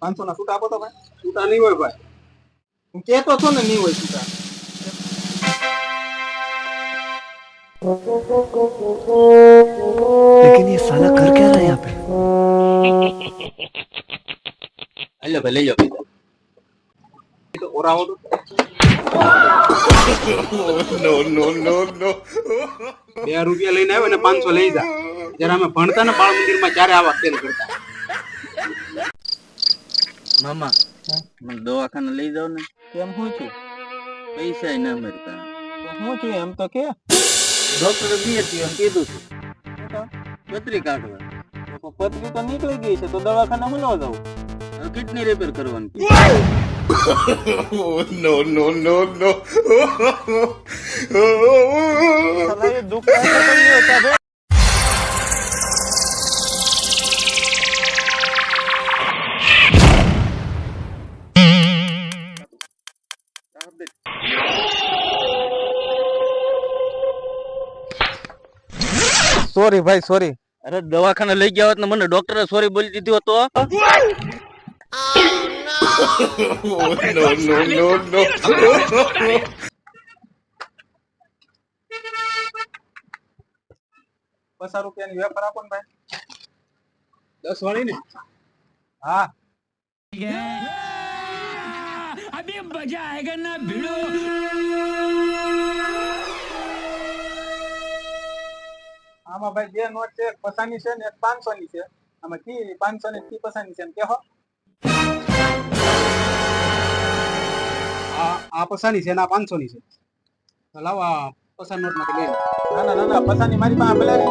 500 ના છૂટા આપો તો ભાઈ. છૂટા નહીં હોય ભાઈ, હું કહેતો છો ને નહીં હોય છૂટા. लेकिन ये साला कर क्या रहा है यहाँ पे? લે ભાઈ લઈ જાઓ પૈસા. એ તો ઓરાવડું. No, no, no, no. 2 રૂપિયા લઈને આવ્યો ને 500 લઈ જા. જરા અમે ભણતા ને બાળ મંદિરમાં ત્યારે આવા ખેલ કરતા. મામા મને દવાખાને લઈ જાવ ને. કેમ હું છું? પૈસા ના મળતા. હું છું એમ તો કે ડોક્ટરે બી એમ કીધું છે પથરી કાઢવા. પતરી તો નીકળી ગઈ છે તો દવાખાને હું ન જાઉં. કિડની રિપેર કરવાની. No, no, no, no. સાલા એ દુઃખ તો નહીં હોતા ભાઈ. સોરી ભાઈ સોરી. અરે દવાખાને લઈ ગયા હોત ને મને ડોક્ટરે સોરી બોલી દીધી હતો. No, no, no, no. 50 રૂપિયાની વેપાર આપો ને ભાઈ. 10 વાળી ને. હા अभी मजा आएगा ना भिड़ो. આમાં ભાઈ 2 નોટ છે, એક 50 ની છે ને એક 500 ની છે. આમાં કી 500 ની કી 50 ની છે એમ કેહો. આ 50 ની છે ને આ 500 ની છે. તો લાવો આ 50 નોટ માંથી લઈ લો. ના ના ના 50 ની મારી પાસે ભલે આ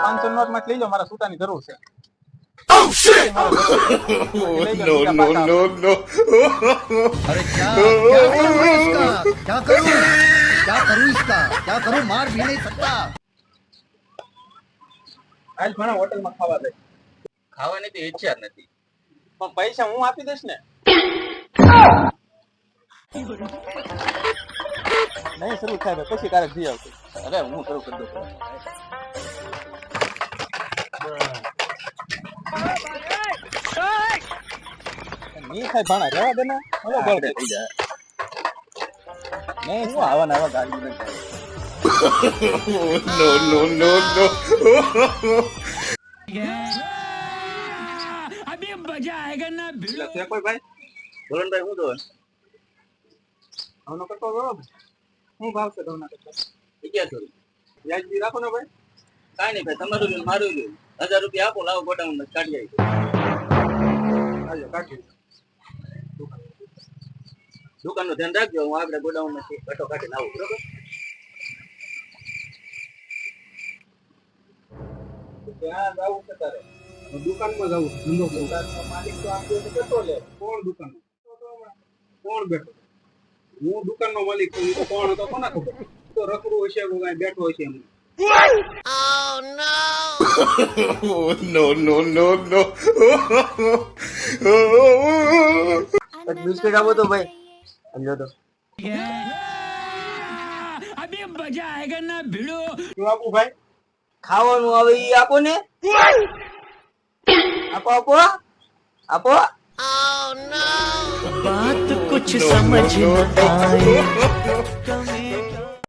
500 નોટ માંથી લઈ જાઓ, મારા સૂટાની જરૂર છે. No, no, no, no. अरे क्या करूं इसका? क्या करूं? मार भी नहीं सकता. આજ ઘણા હોટલમાં ખાવા જાય. ખાવાની તો ઈચ્છા જ નથી. પણ પૈસા હું આપી દઈશ ને. નહીં શરૂ થાય પછી ક્યારેક જઈ આવશે. અરે હું શરૂ કરી દઉં. નહીં થાય ભાણા રહેવા દે ને. હલો બળદે થઈ જાય. નહીં શું આવા ને આવા ગાડી નથી. No, no, no, no. अभी मजा आएगा ना भिड़ो. છે કોઈ ભાઈ ધોરણભાઈ હું જોવાનું ઘઉંનો કટકો બરોબર. શું ભાવ છે ઘઉંના કટકા? 1100. વ્યાજબી રાખો ને ભાઈ. કાંઈ નહીં ભાઈ, તમારું જોયું મારું જોયું. 1000 રૂપિયા આપો, લાવો ગોડાઉન માં કાઢી આવી. હાલો કાઢી. દુકાન નું ધ્યાન રાખજો, હું આપણે ગોડાઉન માંથી કટો કાઢીને આવું. બરોબર? ત્યાં જવું છે તારે દુકાનમાં જવું છે. ધંધો દુકાનનો માલિક તો આમ જોઈને કેટલો લે. કોણ દુકાનનો? કોણ બેઠો? હું દુકાનનો માલિક છું. ઈ તો કોણ હતો કોને ખબર? તો રખડું હશે કોઈ કાંઈ બેઠો હશે એમ. No, no, no, no. Biscuit આપો તો ભાઈ. સમજો તો. अभी मजा आएगा ना भिड़ो. શું આપું ભાઈ? ખાવાનું આવે ઈ આપો ને. આપો આપો આપો. बात कुछ समझ न आए.